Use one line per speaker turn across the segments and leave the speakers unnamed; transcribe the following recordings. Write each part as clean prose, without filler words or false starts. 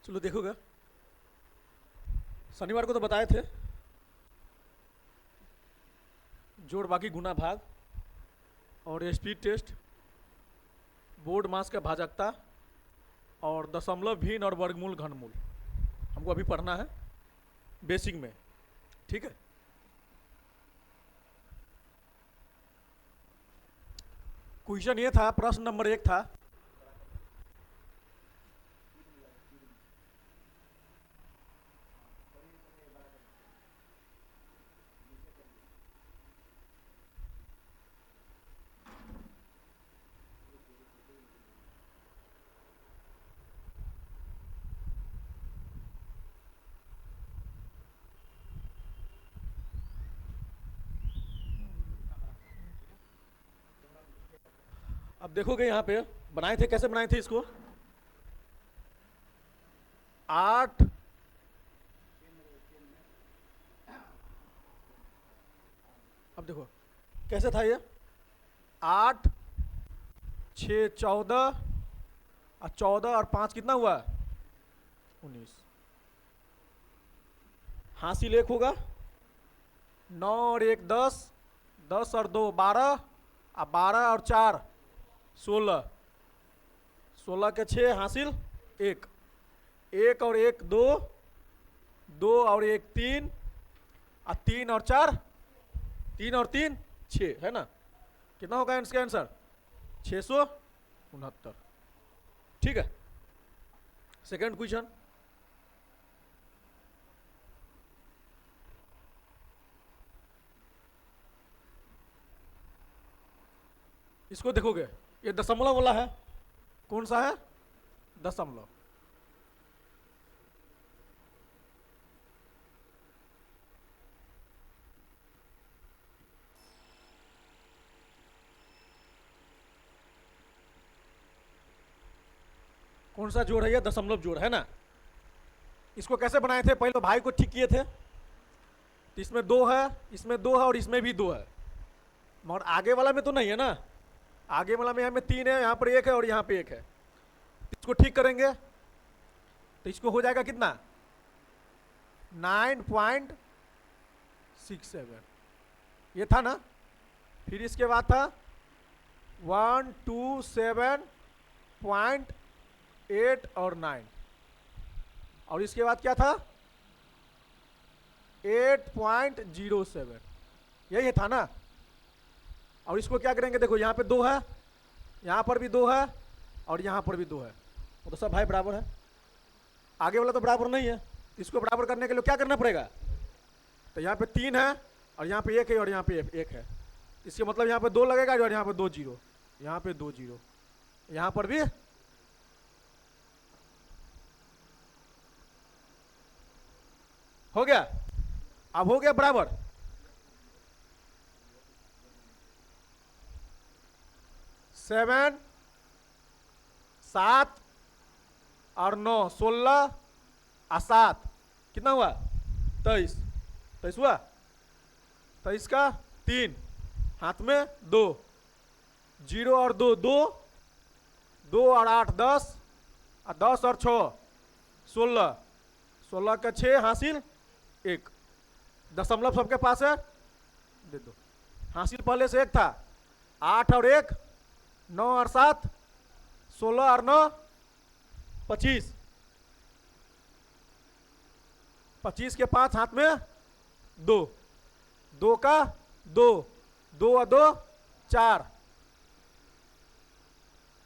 चलो देखोगे, शनिवार को तो बताए थे जोड़ बाकी गुना भाग और स्पीड टेस्ट, बोर्ड मास का भाजकता और दशमलव भिन्न और वर्गमूल घनमूल हमको अभी पढ़ना है बेसिक में। ठीक है, क्वेश्चन ये था, प्रश्न नंबर 1 था, अब देखोगे यहाँ पे बनाए थे, कैसे बनाए थे इसको, 8, अब देखो कैसे था ये, 8, 6, 14 और 14 और 5 कितना हुआ, 19। हासिल 1 होगा, 9 और 1 10, 10 और 2 12 और 12 और 4 16, 16 के 6 हासिल 1, 1 और 1 2, 2 और 1 3 और 3 और 4, 3 और 3 6, है ना। कितना होगा इसका आंसर, 669। ठीक है, सेकंड क्वेश्चन, इसको देखोगे, ये दशमलव वाला है, कौन सा है, दशमलव। कौन सा जोड़ है ये, दशमलव जोड़ है ना। इसको कैसे बनाए थे, पहले तो भाई को ठीक किए थे, तो इसमें 2 है, इसमें 2 है और इसमें भी 2 है, मगर आगे वाला में तो नहीं है ना, आगे वाला में यहाँ में 3 है, यहाँ पर 1 है और यहाँ पे 1 है। इसको ठीक करेंगे तो इसको हो जाएगा कितना, 9.67, ये था ना। फिर इसके बाद था 127.8 और 9, और इसके बाद क्या था 8.07, यही था ना। और इसको क्या करेंगे, देखो यहाँ पे 2 है, यहाँ पर भी 2 है और यहाँ पर भी 2 है, वो तो सब भाई बराबर है, आगे वाला तो बराबर नहीं है। इसको बराबर करने के लिए क्या करना पड़ेगा, तो यहाँ पे 3 है और यहाँ पे 1 है और यहाँ पे 1 है, इसके मतलब यहाँ पे 2 लगेगा और यहाँ पे 2 जीरो, यहाँ पे 2 जीरो, यहाँ पर भी हो गया। अब हो गया बराबर, 7, 7 और 9 16 और 7 कितना हुआ, 23, 23 हुआ, 23 का 3, हाथ में 2, 0 और 2 2, 2 और 8 10 और 10 और 6 16, 16 का 6 हासिल 1, दशमलव सबके पास है, दे दो। हासिल पहले से 1 था, 8 और 1 9 और 7 16 और 9 25, 25 के 5 हाथ में 2, 2 का 2, 2 और 2 4,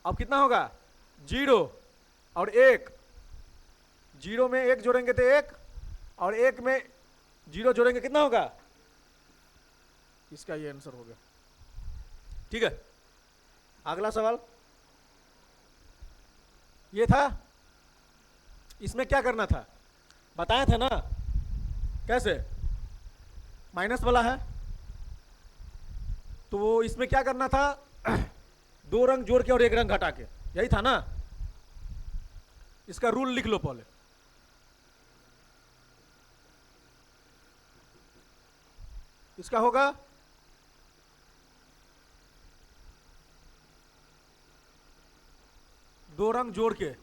अब कितना होगा 0 और 1, 0 में 1 जोड़ेंगे तो 1 और 1 में 0 जोड़ेंगे कितना होगा, इसका ये आंसर हो गया। ठीक है, अगला सवाल ये था, इसमें क्या करना था, बताया था ना कैसे, माइनस वाला है तो इसमें क्या करना था, 2 रंग जोड़ के और 1 रंग घटा के, यही था ना। इसका रूल लिख लो पहले, इसका होगा 2 रंग जोड़ के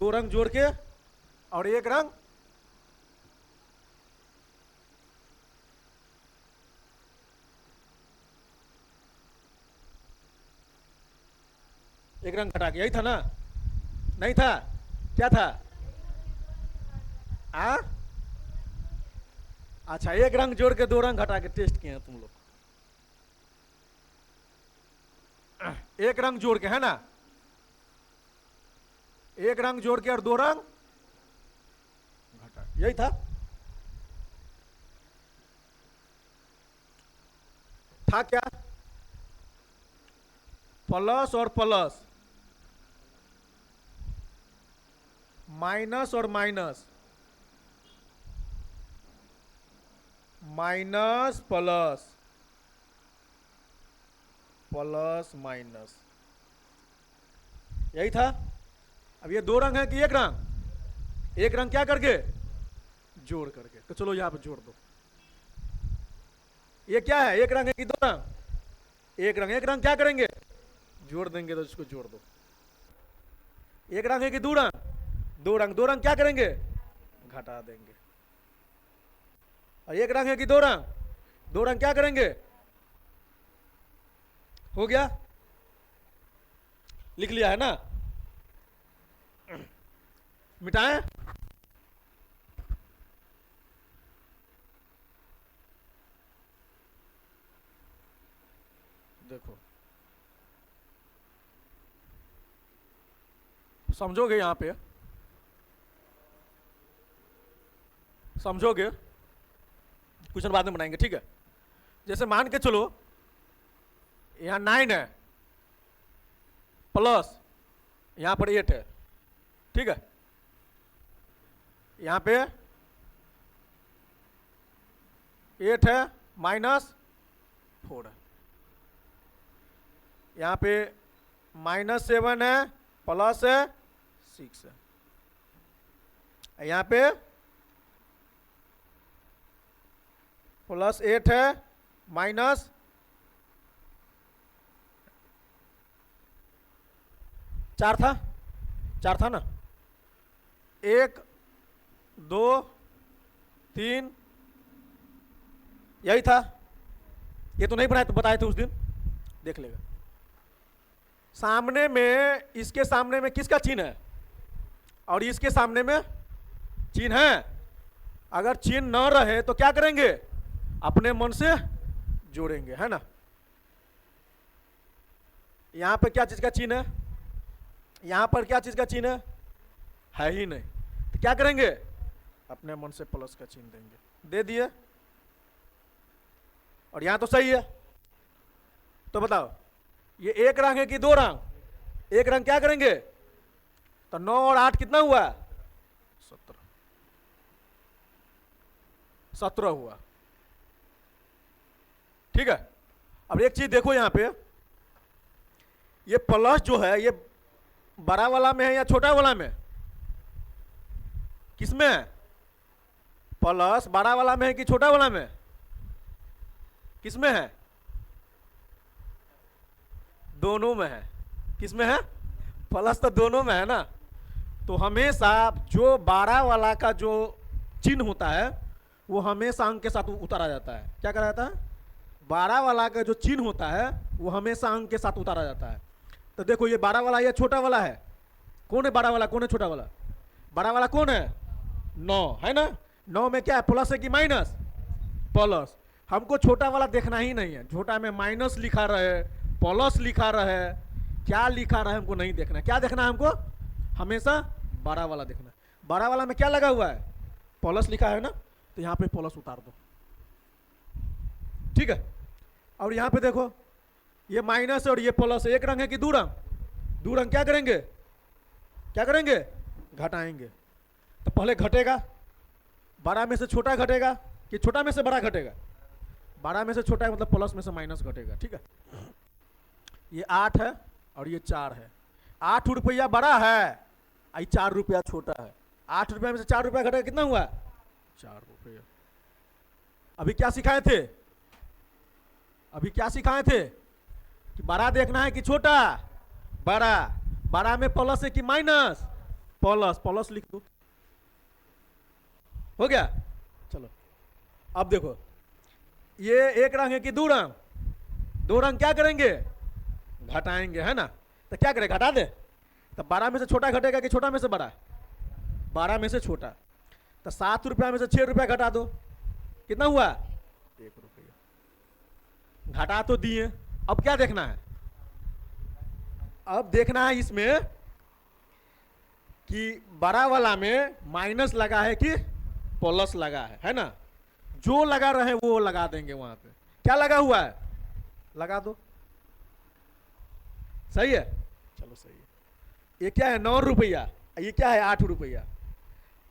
दो रंग जोड़ के और एक रंग घटा के, यही था ना? नहीं था? क्या था? आ? अच्छा, एक रंग जोड़ के दो रंग घटा के टेस्ट किए हैं तुम लोग। एक रंग जोड़ के, है ना? एक रंग जोड़ के और दो रंग घटा, यही था। था क्या? प्लस और प्लस, माइनस और minus, minus plus, plus minus, यही था। अब ये दो रंग है कि एक रंग? एक रंग क्या करके? जोड़ करके। तो चलो यहां पे जोड़ दो। ये क्या है? एक रंग है कि दो रंग? एक रंग। एक रंग क्या करेंगे? जोड़ देंगे, तो इसको जोड़ दो। एक रंग है कि दो रंग? दो रंग। दो रंग क्या करेंगे? घटा देंगे। और एक रंग है कि दो रंग? दो रंग क्या करेंगे? हो गया? लिख लिया है ना? मिटाएं? देखो, समझोगे? यहां पे समझोगे? क्वेश्चन बाद में बनाएंगे, ठीक है? जैसे मान के चलो यहां 9 है प्लस यहां पर 8 है, ठीक है? यहां पे 8 है माइनस 4 है। यहां पे -7 है प्लस है 6 है। यहां पे +8 है माइनस चार था, 4 था ना? 1 2 3, यही था। ये तो नहीं बनाए, तो बताए थे उस दिन, देख लेगा। सामने में, इसके सामने में किसका चिन्ह है? और इसके सामने में चिन्ह है। अगर चिन्ह न रहे तो क्या करेंगे? अपने मन से जोड़ेंगे, है ना? यहां पे क्या चीज का चिन्ह है? यहां पर क्या चीज का चिन्ह है ही नहीं, तो क्या करेंगे? अपने मन से प्लस का चिन्ह देंगे। दे दिए। और यहां तो सही है, तो बताओ ये एक रंग है कि दो रंग? एक रंग। क्या करेंगे? तो 9 और 8 कितना हुआ? 17। 17 हुआ, ठीक है? अब एक चीज देखो यहां पे, ये प्लस जो है ये बड़ा वाला में है या छोटा वाला में? किसमें है? प्लस बड़ा वाला में है कि छोटा वाला में? किसमें है? दोनों में है। किसमें है? प्लस तो दोनों में है ना? तो हमेशा जो 12 वाला का जो चिन्ह होता है वो हमेशा अंक के साथ उतारा जाता है। क्या करा जाता है? 12 वाला का जो चिन्ह होता है वो हमेशा अंक के साथ उतारा जाता है। तो देखो ये 12 वाला, ये छोटा वाला है। कौन है 12 वाला, कौन है छोटा वाला? 12 वाला कौन है? 9 है ना? 9 में क्या है? प्लस है कि माइनस? प्लस। हमको छोटा वाला देखना ही नहीं है। छोटा में माइनस लिखा रहे, प्लस लिखा रहे, क्या लिखा रहे हमको नहीं देखना। क्या देखना है हमको? हमेशा 12 वाला देखना है। 12 वाला में क्या लगा हुआ है? प्लस लिखा है ना? तो यहां पे प्लस उतार दो, ठीक है? और यहां पे देखो ये माइनस और ये प्लस, एक रंग है कि दो रंग? दो रंग। क्या करेंगे? क्या करेंगे? घटाएंगे। तो पहले घटेगा, बड़ा में से छोटा घटेगा कि छोटा में से बड़ा घटेगा? बड़ा में से छोटा है, मतलब प्लस में से माइनस घटेगा, ठीक है? ये 8 है और ये 4 है। 8 रुपया बड़ा है, 4 रुपया छोटा है। 8 रुपया में से 4 रुपया घटेगा, कितना हुआ? 4 रुपया। अभी क्या सिखाए थे? अभी क्या सिखाए थे? कि बड़ा देखना है कि छोटा? बड़ा। बड़ा में प्लस है कि माइनस? प्लस प्लस लिख दो, हो गया। चलो अब देखो, ये एक रंग है कि दो रंग? दो रंग क्या करेंगे? घटाएंगे, है ना। तो क्या करें, घटा दे। तो 12 में से छोटा घटेगा कि छोटा में से बड़ा? 12 में से छोटा। तो 7 रुपया में से 6 रुपया घटा दो, कितना हुआ? 1 रुपया। घटा तो दिए, अब क्या देखना है? अब देखना है इसमें कि बड़ा वाला में माइनस लगा है कि प्लस लगा है ना। जो लगा रहे वो लगा देंगे वहां पे। क्या लगा हुआ है? लगा दो, सही है। चलो सही है। ये क्या है? 9 रुपया। ये क्या है? 8 रुपया।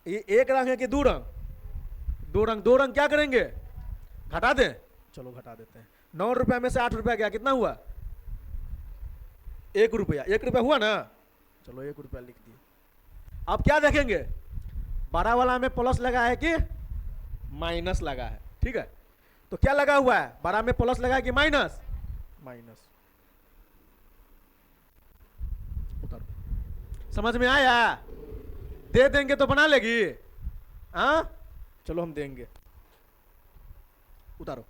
ये एक रंग है कि दो रंग? दो रंग। दो रंग क्या करेंगे? घटा दें। चलो घटा देते हैं। 9 रुपया में से 8 रुपया गया, कितना हुआ? 1 रुपया। 1 रुपया हुआ ना। चलो 1 रुपया लिख दिए। अब क्या देखेंगे, बड़ा वाला में प्लस लगा है कि माइनस लगा है, ठीक है। तो क्या लगा हुआ है? बड़ा में प्लस लगा है कि माइनस? माइनस। उतारो। समझ में आया? दे देंगे तो बना लेगी, हाँ। चलो हम देंगे, उतारो।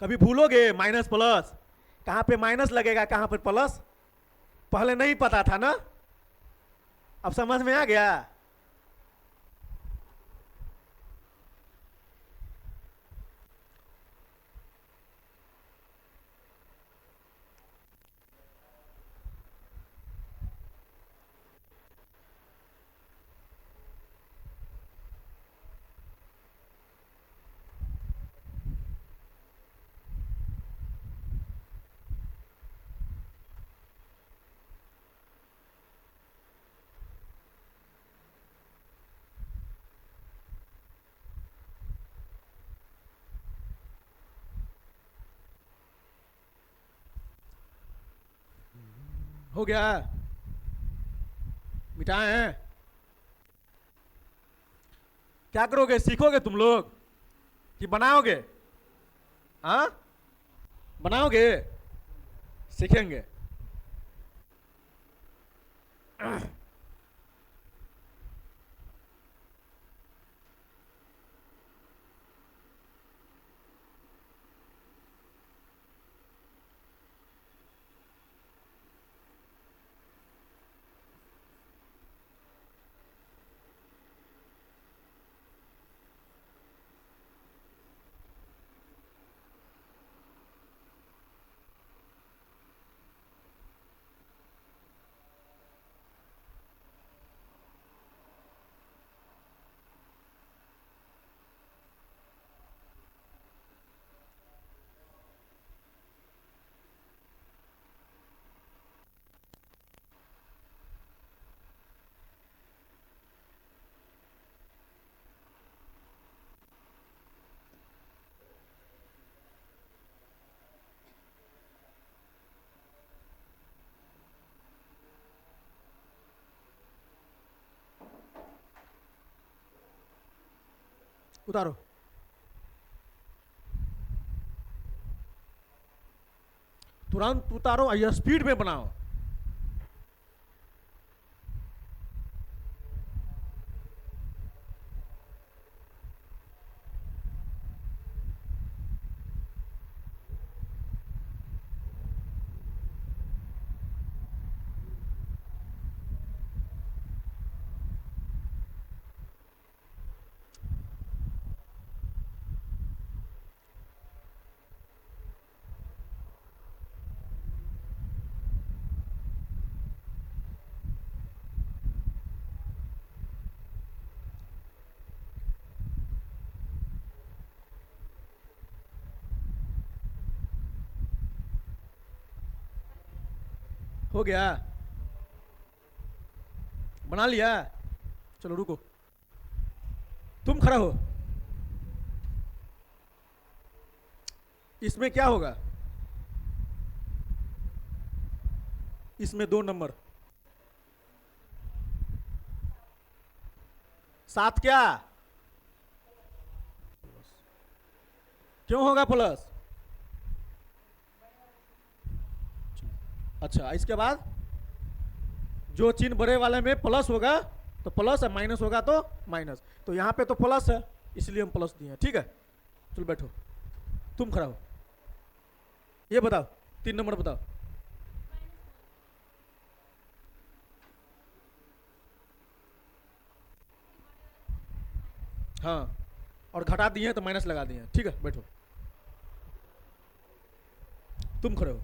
कभी भूलोगे माइनस प्लस? कहां पे माइनस लगेगा, कहां पर प्लस? पहले नहीं पता था ना, अब समझ में आ गया। हो गया? मिटाए हैं? क्या करोगे, सीखोगे तुम लोग कि बनाओगे? हाँ, बनाओगे, सीखेंगे। उतारो। तुरंत उतारो, या स्पीड में बनाओ। हो गया? बना लिया? चलो रुको, तुम खड़ा हो। इसमें क्या होगा? इसमें 2 नंबर, 7 क्या? क्यों होगा प्लस? अच्छा, इसके बाद जो चिन्ह बड़े वाले में प्लस होगा तो प्लस है, माइनस होगा तो माइनस। तो यहाँ पे तो प्लस है इसलिए हम प्लस दिए हैं। ठीक है, चलो बैठो, तुम खड़ा हो, ये बताओ 3 नंबर बताओ। हाँ, और घटा दिए हैं तो माइनस लगा दिए हैं। ठीक है, बैठो, तुम खड़े हो,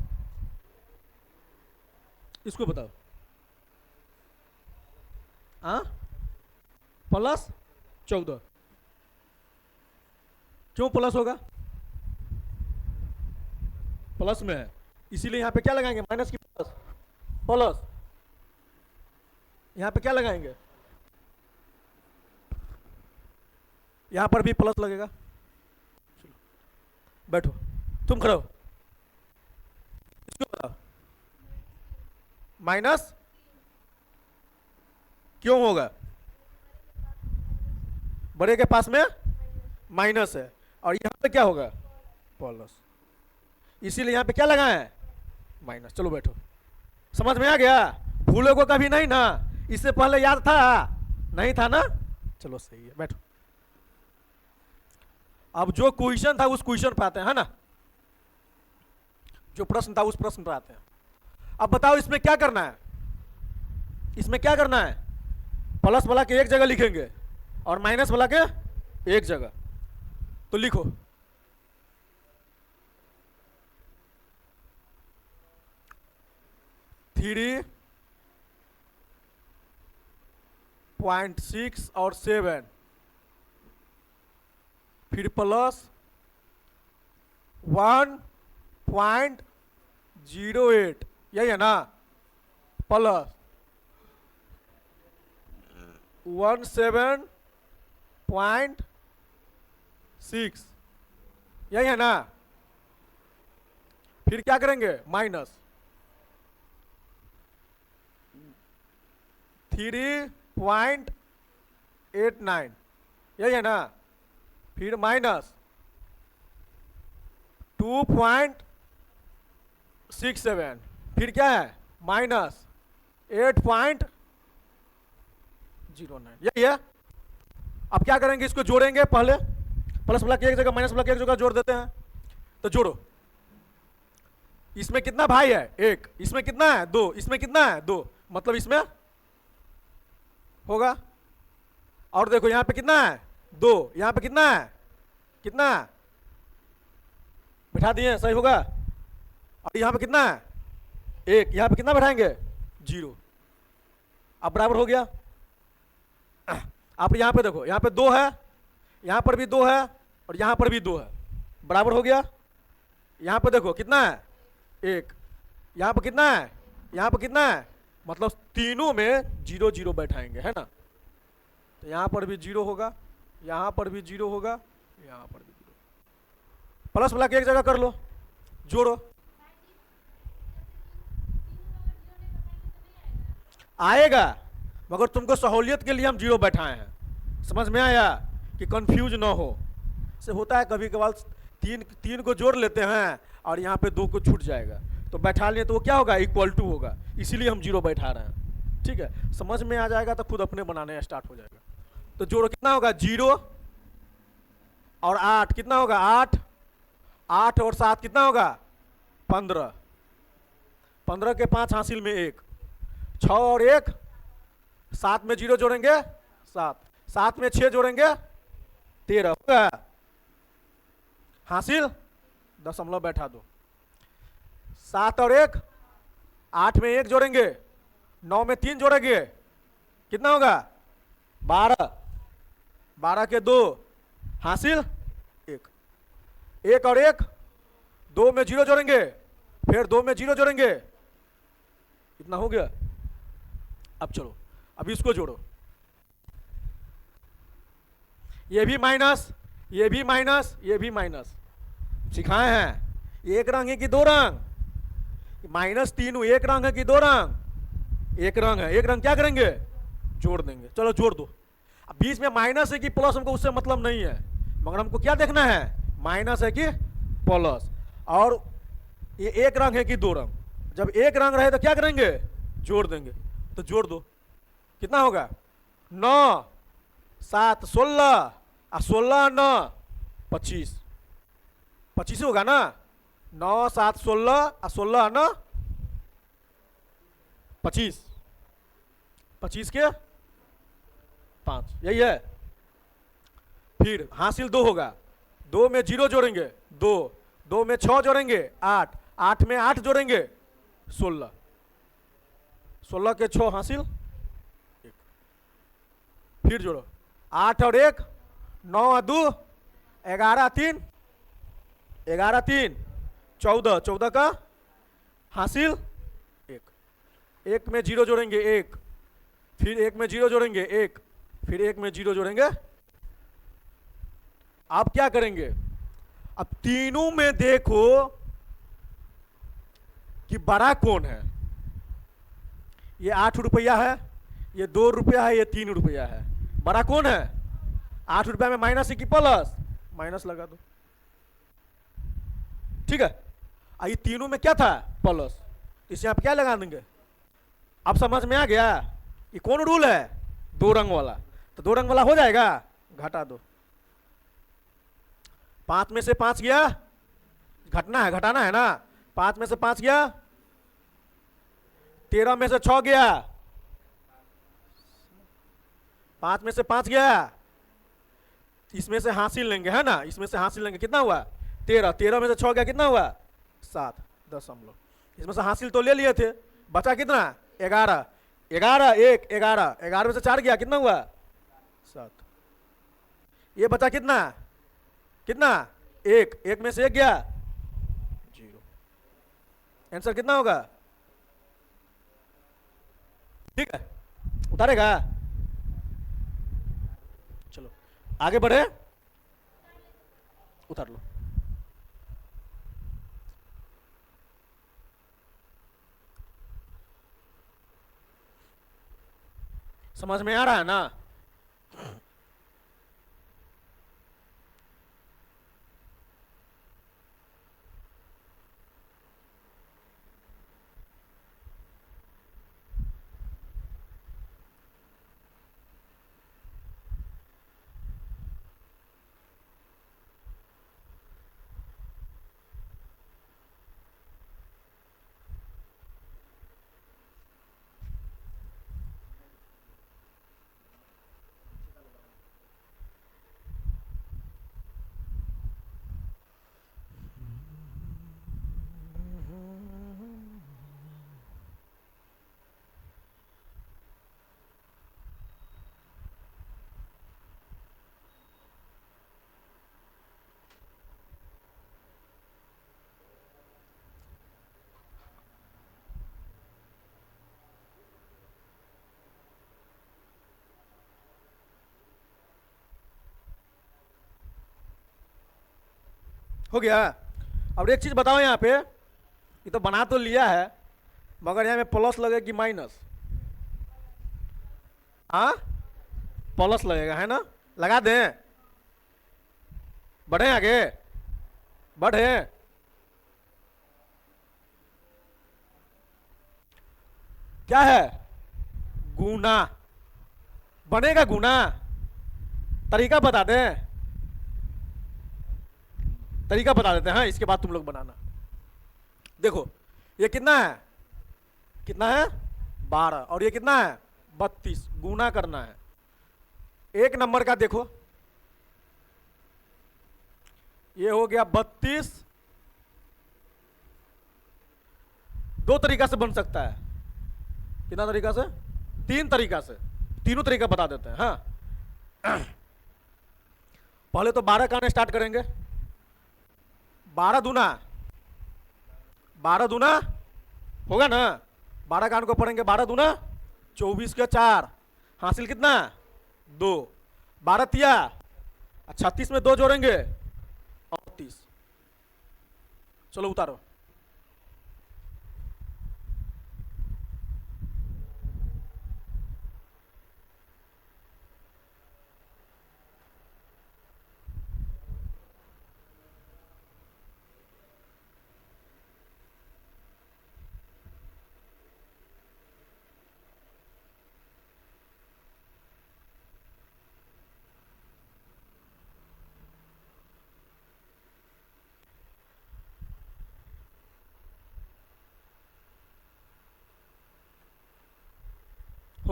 इसको बताओ। हाँ, प्लस 14, क्यों प्लस होगा? प्लस में है इसीलिए यहाँ पे क्या लगाएंगे, माइनस की प्लस, प्लस। यहाँ पे क्या लगाएंगे, यहाँ पर भी प्लस लगेगा। बैठो, तुम खड़े हो, इसको बताओ। माइनस क्यों होगा? बड़े के पास में माइनस है और यहाँ पे क्या होगा, प्लस, इसीलिए यहाँ पे क्या लगाए हैं, माइनस। चलो बैठो, समझ में आ गया? भूलों को कभी नहीं ना, इससे पहले याद था नहीं था ना? चलो सही है, बैठो। अब जो क्वेश्चन था उस क्वेश्चन पे आते हैं, है ना? जो प्रश्न था उस प्रश्न पे आते हैं। अब बताओ इसमें क्या करना है, इसमें क्या करना है? प्लस वाला के एक जगह लिखेंगे और माइनस वाला के एक जगह। तो लिखो, थ्री 0.6 और 7, फिर प्लस 1.08, यही है ना? प्लस 17.6, यही है ना? फिर क्या करेंगे, माइनस 3.89, यही है ना? फिर माइनस 2.67, फिर क्या है, माइनस 8.09, यही है। अब क्या करेंगे, इसको जोड़ेंगे। पहले प्लस वाला की एक जगह माइनस वाला की एक जगह जोड़ देते हैं। तो जोड़ो, इसमें कितना भाई है, 1, इसमें कितना है, 2, इसमें कितना है, 2, मतलब इसमें होगा। और देखो यहां पे कितना है, 2, यहां पे कितना है, कितना बिठा दिए, सही होगा। और यहां पे कितना है, 1, यहां पे कितना बैठाएंगे, 0। अब बराबर हो गया। आप यहां पे देखो, यहां पे 2 है, यहां पर भी 2 है और यहां पर भी 2 है, बराबर हो गया। यहां पे देखो कितना है, 1, यहां पे कितना है, यहां पे कितना है, मतलब तीनों में 0 0 बैठाएंगे, है ना? तो यहां पर भी 0 होगा, यहां पर भी 0 होगा, यहां पर भी 0। प्लस वाला के एक जगह कर लो, जोड़ो, आएगा, मगर तुमको सहूलियत के लिए हम 0 बैठाए हैं। समझ में आया? कि कंफ्यूज ना हो। से होता है कभी कभार, तीन को जोड़ लेते हैं और यहाँ पे 2 को छूट जाएगा, तो बैठा लिए तो वो क्या होगा, इक्वल टू होगा, इसीलिए हम 0 बैठा रहे हैं। ठीक है, समझ में आ जाएगा तो खुद अपने बनाने स्टार्ट हो जाएगा। तो जोड़ो, कितना होगा, 0 और 8, कितना होगा, 8, 8 और 7 कितना होगा, 15, 15 के 5 हासिल में 1, 6 और 1, 7 में 0 जोड़ेंगे 7, 7 में 6 जोड़ेंगे 13 होगा, हासिल दशमलव बैठा दो। 7 और 1, 8 में 1 जोड़ेंगे, 9 में 3 जोड़ेंगे, कितना होगा, 12, 12 के 2, हासिल 1, 1 और 1, 2 में 0 जोड़ेंगे, फिर 2 में 0 जोड़ेंगे, इतना हो गया। अब चलो, अब इसको जोड़ो, ये भी माइनस, ये भी माइनस, ये भी माइनस, सिखाए हैं। एक रंग है कि 2 रंग, -3 एक रंग है कि 2 रंग, एक रंग है। एक रंग क्या करेंगे, जोड़ देंगे। चलो जोड़ दो। अब बीच में माइनस है कि प्लस, हमको उससे मतलब नहीं है, मगर हमको क्या देखना है, माइनस है कि प्लस। और ये एक रंग है कि 2 रंग, जब एक रंग रहे तो क्या करेंगे, जोड़ देंगे। तो जोड़ दो, कितना होगा? 9 7 16 और 16 9 25, 25 होगा ना। 9 7 16 और 16 9 25, 25 के 5, यही है। फिर हासिल 2 होगा, 2 में 0 जोड़ेंगे 2, 2 में 6 जोड़ेंगे 8, 8 में 8 जोड़ेंगे 16, 16 के 6 हासिल 1। फिर जोड़ो 8 और 1 9 और 2 11 3 11 3 14, 14 का हासिल 1, 1 में 0 जोड़ेंगे 1, फिर 1 में 0 जोड़ेंगे 1, फिर 1 में 0 जोड़ेंगे। आप क्या करेंगे? अब तीनों में देखो कि बड़ा कौन है। ये 8 रुपया है, ये 2 रुपया है, ये 3 रुपया है। बड़ा कौन है? 8 रुपया में माइनस है कि प्लस? माइनस लगा दो, ठीक है। ये तीनों में क्या था? प्लस, इसे आप क्या लगा देंगे? अब समझ में आ गया ये कौन रूल है? 2 रंग वाला। तो 2 रंग वाला हो जाएगा, घटा दो। 5 में से 5 गया, घटना है, घटाना है ना। 5 में से 5 गया, 13 में से 6 गया, 5 में से 5 गया, इसमें से हासिल लेंगे है ना, इसमें से हासिल लेंगे, कितना हुआ? 13, 13 में से 6 गया, कितना हुआ? 7 दशमलव। इसमें से हासिल तो ले लिए थे, बचा कितना? 11, 11 1 11, 11 में से 4 गया, कितना हुआ? 7। ये बचा कितना? कितना? 1, 1 में से 1 गया 0। आंसर कितना होगा? ठीक है, उतारेगा। चलो आगे बढ़े, उतार लो। समझ में आ रहा है ना? हो गया। अब एक चीज बताओ, यहाँ पे ये तो बना तो लिया है, मगर यहाँ में प्लस लगे कि माइनस? हाँ, प्लस लगेगा है ना। लगा दें, बढ़े आगे, बढ़े। क्या है? गुना। बनेगा गुना। तरीका बता दें, तरीका बता देते हैं, हाँ, इसके बाद तुम लोग बनाना। देखो ये कितना है? कितना है? 12। और ये कितना है? 32। गुना करना है। एक नंबर का देखो, ये हो गया 32। 2 तरीका से बन सकता है। कितना तरीका से? 3 तरीका से। तीनों तरीका बता देते हैं, हाँ। पहले तो 12 का स्टार्ट करेंगे। 12 दूना, 12 दूना होगा ना। 12 कान को पढ़ेंगे, 12 दूना 24 के 4, हासिल कितना? 2। 12 तिया 36 में 2 जोड़ेंगे 38। चलो उतारो।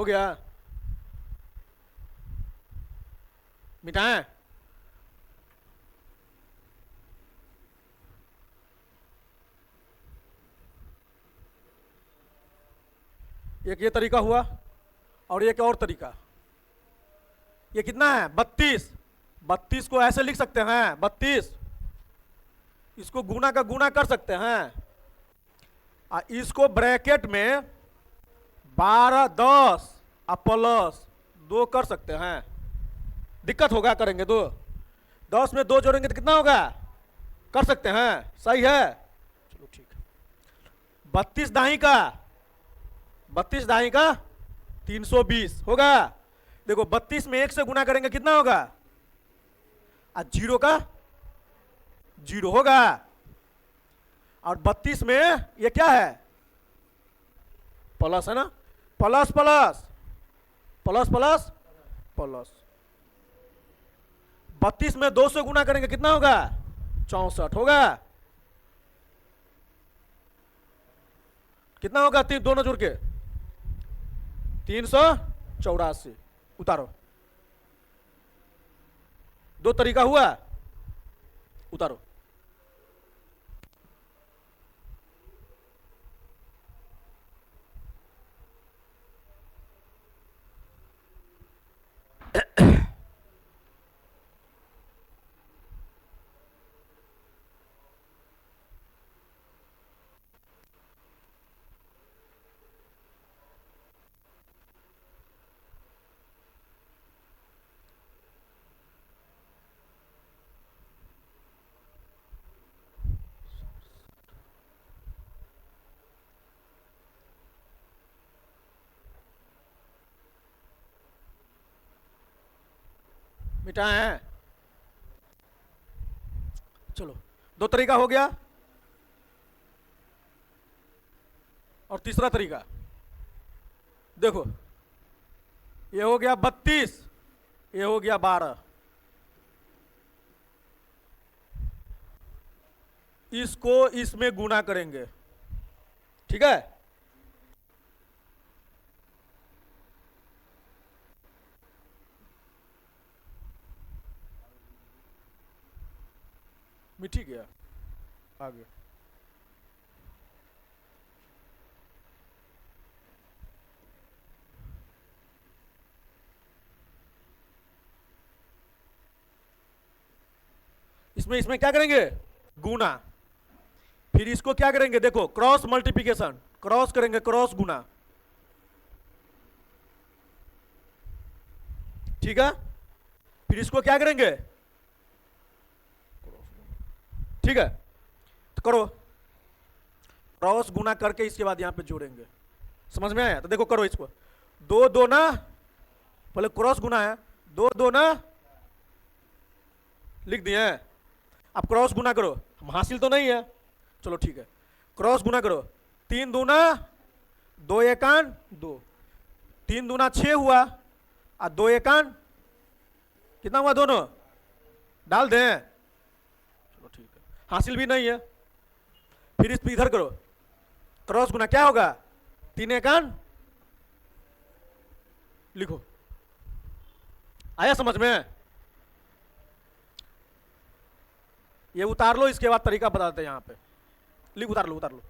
हो गया, मिटाएं? एक ये तरीका हुआ और एक और तरीका। ये कितना है? 32। 32 को ऐसे लिख सकते हैं 32, इसको गुना का गुना कर सकते हैं, इसको ब्रैकेट में 12 10 प्लस 2 कर सकते हैं। दिक्कत होगा? करेंगे तो 10 में 2 जोड़ेंगे तो कितना होगा? कर सकते हैं, सही है, चलो ठीक है। 32 दाही का 320 होगा। देखो 32 में 1 से गुना करेंगे कितना होगा? 0 का 0 होगा। और 32 में ये क्या है? प्लस है ना, plus plus plus plus plus. 32 में 2 से गुना करेंगे कितना होगा? 64 होगा। कितना होगा तीन दोनों जुड़ के? 384। उतारो। 2 तरीका हुआ, उतारो। मिटाएं? चलो 2 तरीका हो गया और तीसरा तरीका देखो, ये हो गया 32, ये हो गया 12। इसको इसमें गुना करेंगे, ठीक है? मिटी गया, आगे इसमें क्या करेंगे? गुना। फिर इसको क्या करेंगे? देखो क्रॉस मल्टीप्लिकेशन, क्रॉस करेंगे, क्रॉस गुना, ठीक है? फिर इसको क्या करेंगे? ठीक है, तो करो क्रॉस गुना करके इसके बाद यहां पे जोड़ेंगे। समझ में आया? तो देखो करो इसको, 2 2 ना, पहले क्रॉस गुना है, 2 2 ना लिख दिए। अब क्रॉस गुना करो, हम हासिल तो नहीं है, चलो ठीक है, क्रॉस गुना करो। 3 दूना 2 एकान 2, 3 दूना 6 हुआ और 2 एकान कितना हुआ? दोनों डाल दें, चलो ठीक है, हासिल भी नहीं है। फिर इस पे इधर करो, क्रॉस गुना क्या होगा? 3 एकान लिखो। आया समझ में? ये उतार लो, इसके बाद तरीका बताते हैं यहां पे। लिख, उतार लो, उतार लो।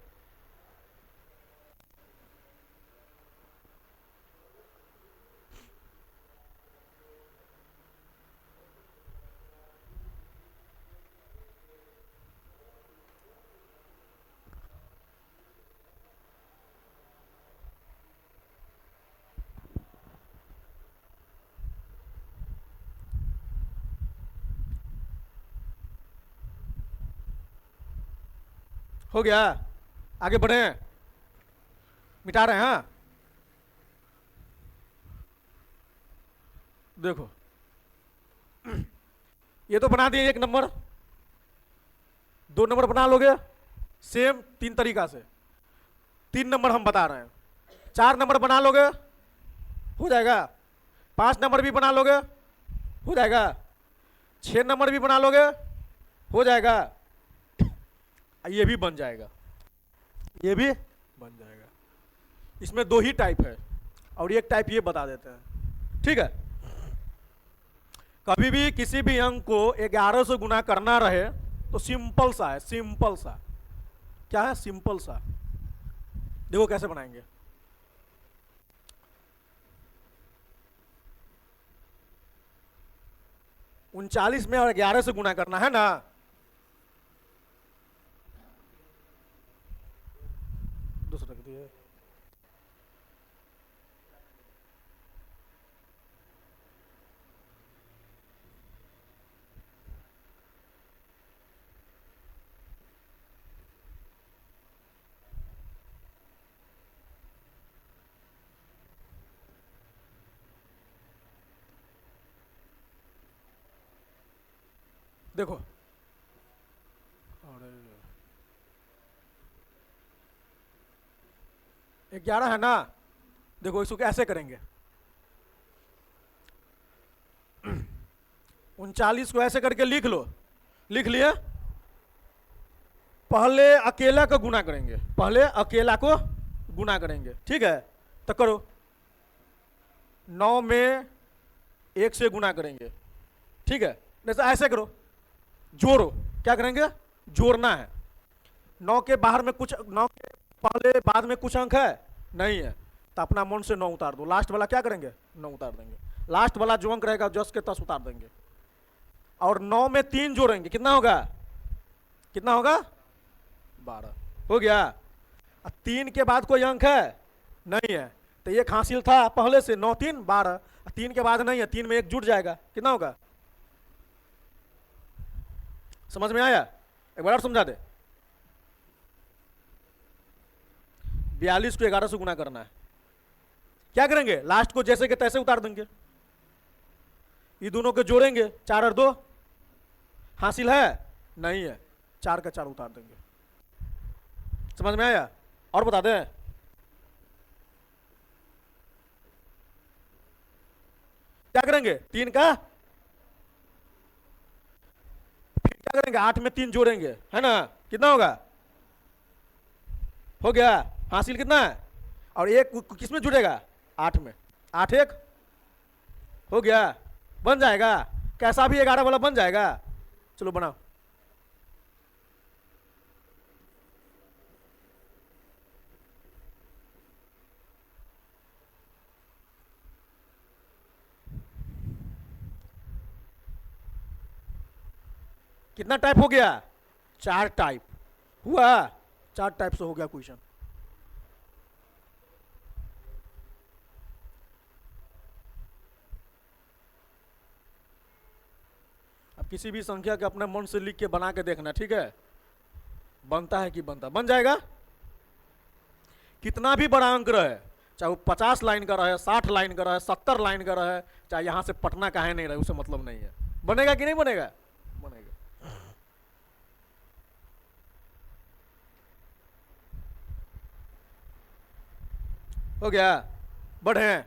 हो गया, आगे बढ़े, मिटा रहे हैं। हाँ देखो, ये तो बना दिए 1 नंबर, 2 नंबर बना लोगे सेम 3 तरीका से। 3 नंबर हम बता रहे हैं, 4 नंबर बना लोगे हो जाएगा, 5 नंबर भी बना लोगे हो जाएगा, 6 नंबर भी बना लोगे हो जाएगा, ये भी बन जाएगा, ये भी बन जाएगा। इसमें 2 ही टाइप है, और एक टाइप ये बता देते हैं। ठीक है, कभी भी किसी भी अंक को 11 से गुना करना रहे तो सिंपल सा है, सिंपल सा। क्या है? सिंपल सा। देखो कैसे बनाएंगे। उनचालीस में और 11 से गुना करना है ना। दूसरा रख दिए। देखो, और 11 है ना। देखो इसको कैसे करेंगे। 39 को ऐसे करके लिख लो। लिख लिए। पहले अकेला को गुना करेंगे, पहले अकेला को गुना करेंगे। ठीक है, तो करो। 9 में 1 से गुना करेंगे। ठीक है, जैसे ऐसे करो, जोड़ो। क्या करेंगे? जोड़ना है। 9 के बाहर में कुछ, 9 के पहले बाद में कुछ अंक है नहीं है, तो अपना मन से 9 उतार दो। लास्ट वाला क्या करेंगे? 9 उतार देंगे। लास्ट वाला जो अंक रहेगा 10 के 10 उतार देंगे। और 9 में 3 जोड़ेंगे, कितना होगा? कितना होगा? 12 हो गया। 3 के बाद कोई अंक है नहीं है, तो एक हासिल था पहले से। 9 3 12। 3 के बाद नहीं है, 3 में 1 जुड़ जाएगा, कितना होगा? समझ में आया? एक बार और समझा दे। 42 को 11 से गुना करना है। क्या करेंगे? लास्ट को जैसे के तैसे उतार देंगे। ये दोनों को जोड़ेंगे, 4 और 2 हासिल है नहीं है, 4 का 4 उतार देंगे। समझ में आया? और बता दें। क्या करेंगे? 3 का फिर क्या करेंगे? 8 में 3 जोड़ेंगे, है ना। कितना होगा? हो गया। हासिल कितना है? और एक किस में जुड़ेगा? 8 में। 8 1 हो गया, बन जाएगा। कैसा भी 11 वाला बन जाएगा। चलो बनाओ। कितना टाइप हो गया? 4 टाइप हुआ। 4 टाइप से हो गया क्वेश्चन। अब किसी भी संख्या के अपने मन से लिख के बना के देखना। ठीक है, बनता है कि बनता? बन जाएगा। कितना भी बड़ा अंक रहे, चाहे वो 50 लाइन का रहे, 60 लाइन का रहे, 70 लाइन का रहे, चाहे यहां से पटना काहे नहीं रहे, उसे मतलब नहीं है। बनेगा कि नहीं बनेगा? बनेगा। हो गया, बढ़े।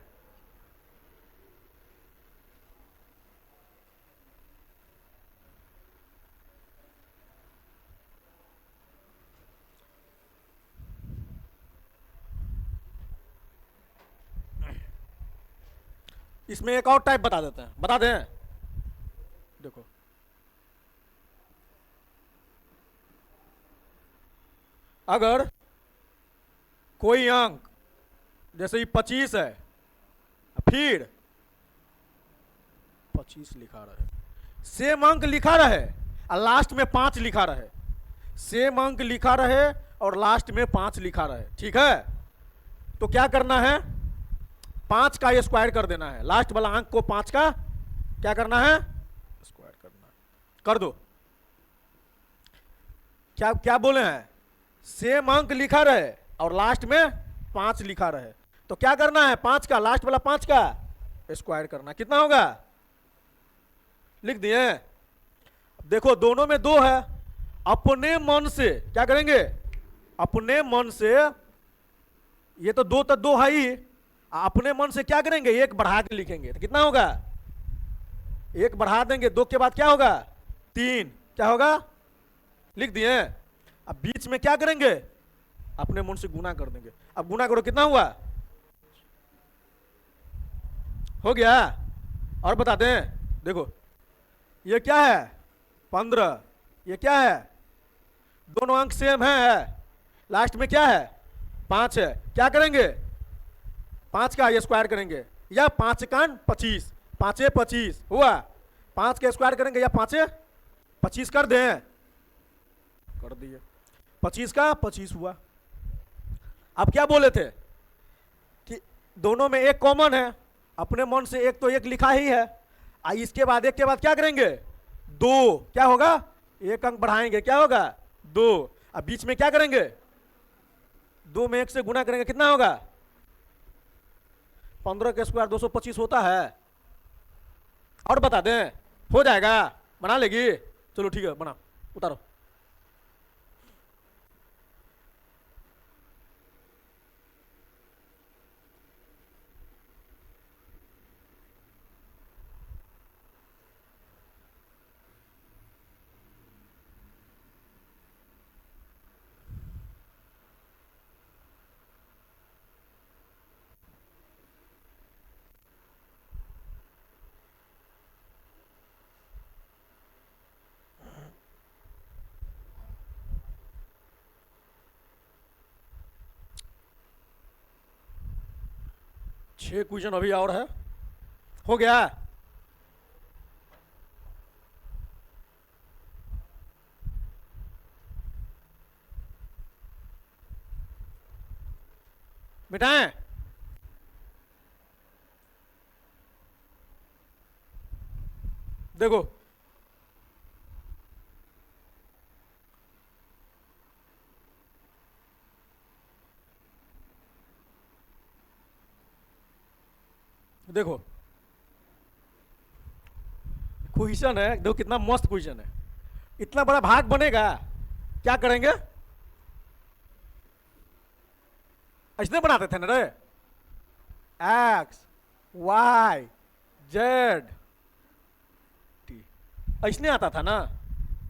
इसमें एक और टाइप बता देते हैं, बता दें। देखो, अगर कोई अंक जैसे ये 25 है, फिर 25 लिखा रहे, सेम अंक लिखा रहे और लास्ट में 5 लिखा रहे, सेम अंक लिखा रहे और लास्ट में 5 लिखा रहे। ठीक है, तो क्या करना है? 5 का स्क्वायर कर देना है। लास्ट वाला अंक को 5 का क्या करना है? स्क्वायर करना है। कर दो। क्या क्या बोले हैं? सेम अंक लिखा रहे और लास्ट में 5 लिखा रहे, तो क्या करना है? 5 का लास्ट वाला 5 का स्क्वायर करना। कितना होगा? लिख दिए। देखो दोनों में 2 है, अपने मन से क्या करेंगे? अपने मन से, ये तो 2 तो 2 है ही, अपने मन से क्या करेंगे? 1 बढ़ा के लिखेंगे, तो कितना होगा? 1 बढ़ा देंगे, 2 के बाद क्या होगा? 3। क्या होगा? लिख दिए। अब बीच में क्या करेंगे? अपने मन से गुना कर देंगे। अब गुना करो, कितना हुआ? हो गया। और बता दें, देखो ये क्या है 15, ये क्या है, दोनों अंक सेम है, लास्ट में क्या है 5 है। क्या करेंगे 5 का ये स्क्वायर करेंगे, या 5 का 25, 5 25 हुआ, 5 का स्क्वायर करेंगे या 5 25 कर दें, कर दिए, 25 का 25 हुआ। अब क्या बोले थे कि दोनों में एक कॉमन है, अपने मन से एक तो एक लिखा ही है, इसके बाद एक के बाद क्या करेंगे 2, क्या होगा एक अंक बढ़ाएंगे, क्या होगा 2, अब बीच में क्या करेंगे 2 में 1 से गुना करेंगे, कितना होगा 15 का स्क्वायर 225 होता है। और बता दें, हो जाएगा, बना लेगी, चलो ठीक है बना, उतारो। छह क्वेश्चन अभी और है, हो गया। मिटाएं, देखो देखो क्वेश्चन है, देखो कितना मस्त क्वेश्चन है, इतना बड़ा भाग बनेगा, क्या करेंगे ऐसे बनाते थे ना रे, एक्स वाई जेड टी, ऐसे आता था ना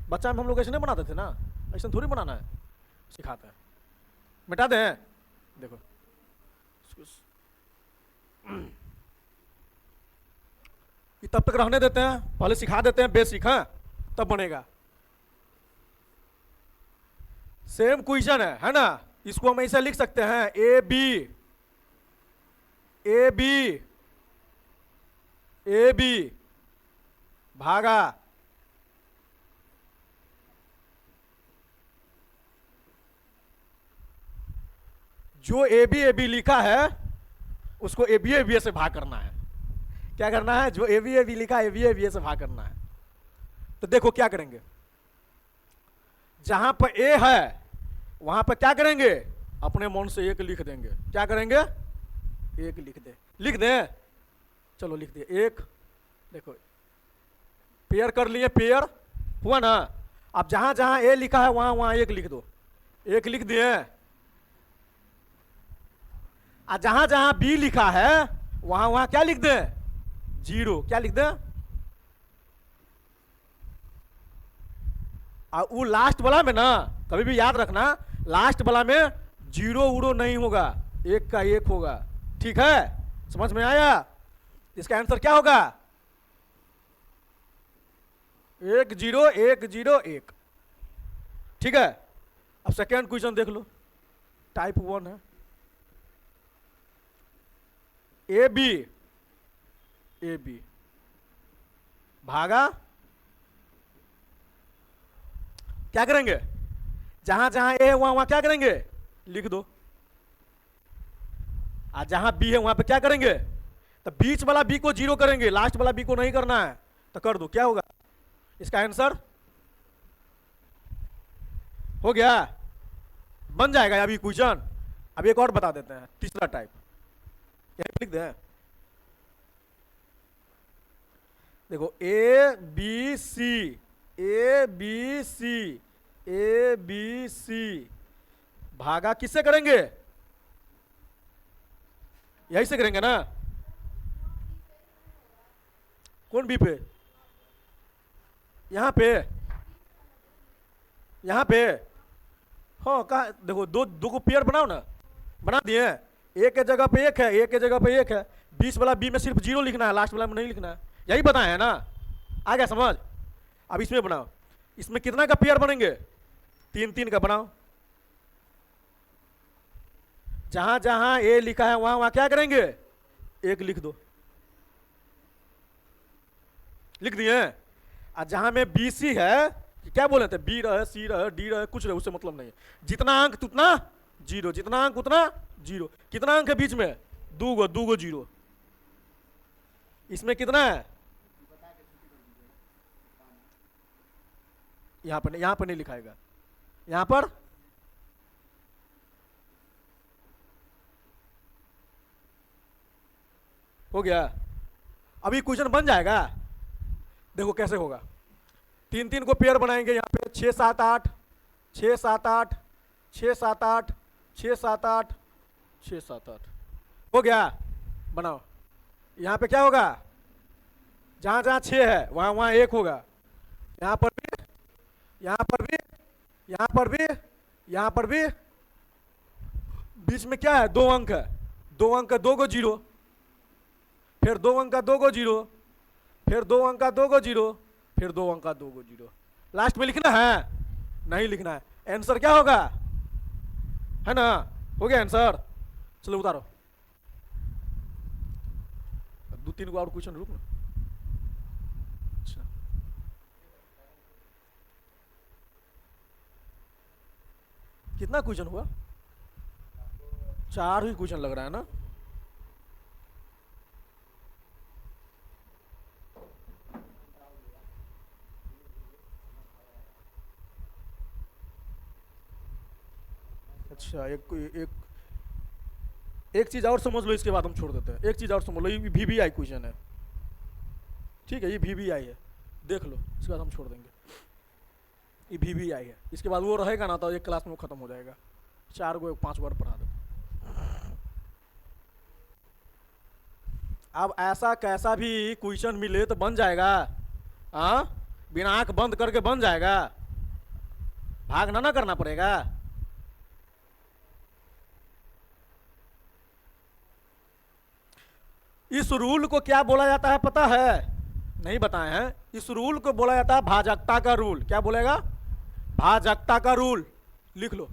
बच्चा में, हम लोग ऐसे नहीं बनाते थे ना, ऐसे थोड़ी बनाना है, सिखाते हैं। मिटा दें, देखो ये तब तक रहने देते हैं, पहले सिखा देते हैं बेसिक, हाँ तब बनेगा। सेम क्वेश्चन है ना, इसको हम ऐसे लिख सकते हैं A B A B A B भागा जो ए बी लिखा है उसको ए बी से भाग करना है। क्या करना है, जो ए बी लिखा है ए बी से भाग करना है। तो देखो क्या करेंगे, जहां पर ए है वहां पर क्या करेंगे, अपने मन से एक लिख देंगे, क्या करेंगे एक लिख दे, चलो लिख दे एक, देखो पेयर कर लिए, पेयर हुआ ना। अब जहां जहां ए लिखा है वहां वहां एक लिख दो, एक लिख दिए। और जहां जहां बी लिखा है वहां वहां क्या लिख दे 0, क्या लिख दे, और वो लास्ट वाला में ना कभी भी याद रखना, लास्ट वाला में 0 उड़ो नहीं होगा, एक का एक होगा, ठीक है, समझ में आया। इसका आंसर क्या होगा 1 0 1 0 1, ठीक है। अब सेकेंड क्वेश्चन देख लो, टाइप 1 है, ए बी भागा, क्या करेंगे जहां जहां ए है वहां वहां क्या करेंगे लिख दो, और जहां बी है वहां पे क्या करेंगे, तो बीच वाला बी को 0 करेंगे, लास्ट वाला बी को नहीं करना है, तो कर दो, क्या होगा इसका आंसर हो गया, बन जाएगा अभी क्वेश्चन। अब एक और बता देते हैं, तीसरा टाइप, यही लिख दें, देखो ए बी सी भागा किससे करेंगे, यही से करेंगे ना, कौन बी पे, यहां पे, हाँ कहा, देखो दो को पेयर बनाओ ना, बना दिए, ए के जगह पे एक है, ए के जगह पे एक है, बीच वाला बी में सिर्फ जीरो लिखना है, लास्ट वाला में नहीं लिखना है। यही बताए है ना, आ गया समझ। अब इसमें बनाओ, इसमें कितना का पेयर बनेंगे, 3 3 का बनाओ। जहां जहां ए लिखा है वहां वहां क्या करेंगे, एक लिख दो, लिख दिए। और जहां में बी सी है, क्या बोले थे, बी रहे सी रहे डी रहे कुछ रहे उससे मतलब नहीं है, जितना अंक उतना जीरो, जितना अंक उतना जीरो। कितना अंक है बीच में, 2 जीरो। इसमें कितना है, यहां पर नहीं लिखाएगा, यहां पर हो गया। अभी क्वेश्चन बन जाएगा, देखो कैसे होगा। 3 3 को पेयर बनाएंगे, यहाँ पे 6 7 8 6 7 8 6 7 8 6 7 8 6 7 8 हो गया। बनाओ, यहाँ पे क्या होगा, जहां जहां 6 है वहां वहां 1 होगा, यहाँ पर भी, यहाँ पर भी, यहाँ पर भी, यहाँ पर भी। बीच में क्या है, 2 अंक है, 2 अंक का 2 को जीरो, फिर 2 अंक का 2 को जीरो, फिर 2 अंक का 2 को जीरो, फिर 2 अंक का 2 को जीरो। लास्ट में लिखना है, नहीं लिखना है। आंसर क्या होगा, है ना, हो गया आंसर। चलो उतारो, 2 3 को और क्वेश्चन रुक ना। अच्छा, कितना क्वेश्चन हुआ, 4 ही क्वेश्चन लग रहा है ना। अच्छा, एक चीज और समझ लो, इसके बाद हम छोड़ देते हैं। एक चीज और समझ लो, ये VBI क्वेश्चन है, ठीक है, ये VBI है, देख लो, इसके बाद हम छोड़ देंगे। ये VBI है, इसके बाद वो रहेगा ना तो एक क्लास में वो खत्म हो जाएगा। 4 को 5 बार पढ़ा देते। अब ऐसा कैसा भी क्वेश्चन मिले तो बन जाएगा, हाँ, बिना आंख बंद करके बन जाएगा, भागना ना करना पड़ेगा। इस रूल को क्या बोला जाता है पता है, नहीं बताए हैं। इस रूल को बोला जाता है भाजकता का रूल। क्या बोलेगा, भाजकता का रूल, लिख लो।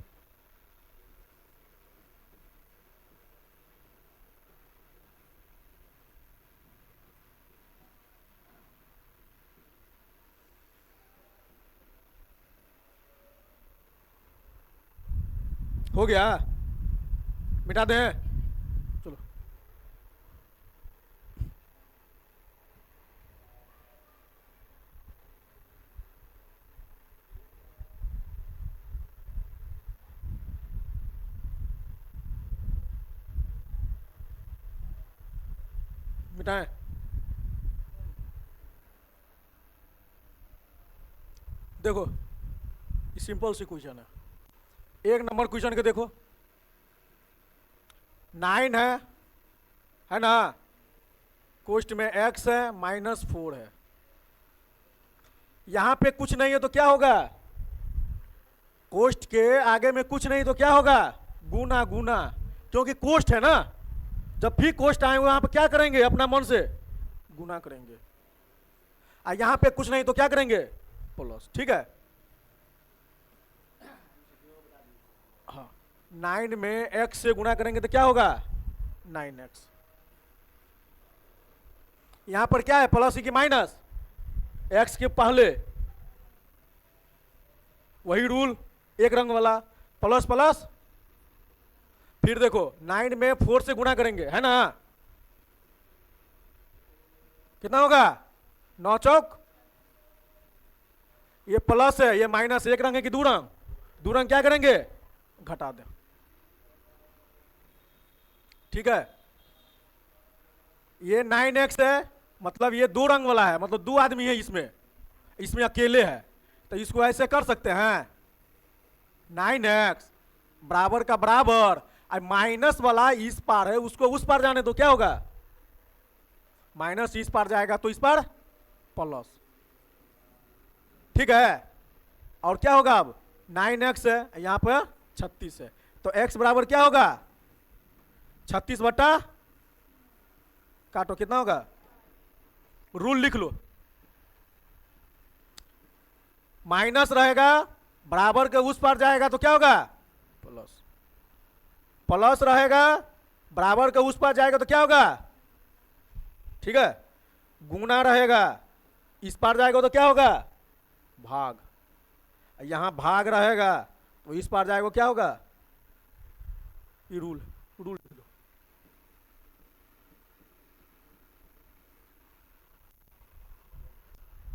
हो गया, मिटा दें, चलो। मिटाएं, देखो सिंपल सी क्वेश्चन है। 1 नंबर क्वेश्चन के देखो, 9 है ना, कोष्ट में x है, -4 है। यहां पे कुछ नहीं है तो क्या होगा, कोष्ट के आगे में कुछ नहीं तो क्या होगा, गुना गुना, क्योंकि कोष्ट है ना। जब भी कोष्ट आए वहां पे क्या करेंगे, अपना मन से गुना करेंगे। और यहां पे कुछ नहीं तो क्या करेंगे, प्लस, ठीक है। हाँ, 9 में x से गुना करेंगे तो क्या होगा, 9x। यहां पर क्या है, प्लस की माइनस, x के पहले वही रूल, एक रंग वाला, प्लस प्लस। फिर देखो 9 में 4 से गुना करेंगे, है ना, कितना होगा, 9 चौक, ये प्लस है ये माइनस, एक रंग है कि 2 रंग, 2 रंग क्या करेंगे, घटा दें, ठीक है। ये 9x है, मतलब ये 2 रंग वाला है, मतलब 2 आदमी है इसमें, इसमें अकेले है, तो इसको ऐसे कर सकते हैं, 9x बराबर का बराबर, माइनस वाला इस पार है, उसको उस पार जाने तो क्या होगा, माइनस इस पार जाएगा तो इस पार प्लस, ठीक है। और क्या होगा, अब 9x है, यहां पर 36 है, तो x बराबर क्या होगा, 36 बटा काटो, कितना होगा? रूल लिख लो। माइनस रहेगा, बराबर के उस पार जाएगा तो क्या होगा? प्लस। प्लस रहेगा, बराबर के उस पार जाएगा तो क्या होगा? ठीक है। गुना रहेगा, इस पार जाएगा तो क्या होगा? भाग। यहां भाग रहेगा तो इस पार जाएगा क्या होगा? ये रूल रूल लिख लो।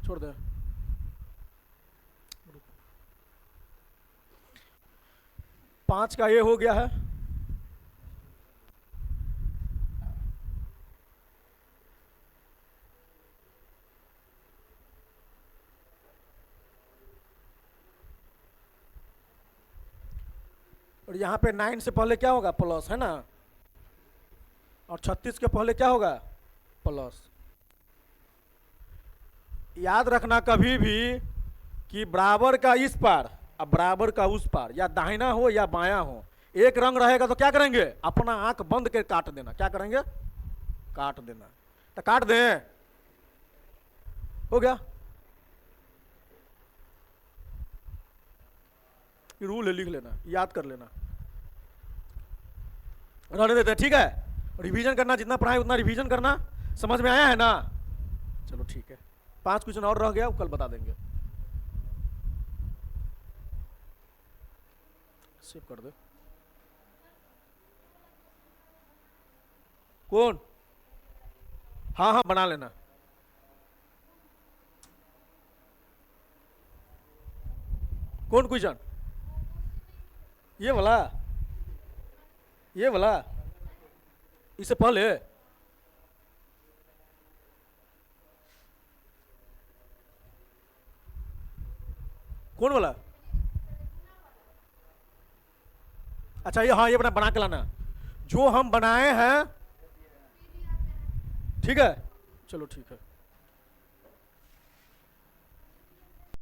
छोड़ दे। 5 का ये हो गया है। और यहाँ पे 9 से पहले क्या होगा? प्लस, है ना। और 36 के पहले क्या होगा? प्लस। याद रखना कभी भी कि बराबर का इस पार अब बराबर का उस पार, या दाहिना हो या बायां हो, एक रंग रहेगा तो क्या करेंगे? अपना आंख बंद कर काट देना। क्या करेंगे? काट देना। तो काट दें, हो गया। रूल है, लिख लेना, याद कर लेना। रहने देते, ठीक है। रिवीजन करना, जितना पढ़ाए उतना रिवीजन करना। समझ में आया है ना? चलो ठीक है। 5 क्वेश्चन और रह गया, वो कल बता देंगे। सेव कर दो। कौन? हाँ हाँ, बना लेना। कौन क्वेश्चन? ये वाला? ये वाला? इससे पहले? कौन वाला? अच्छा, ये, हाँ, ये बना के लाना जो हम बनाए हैं। ठीक है, चलो ठीक है।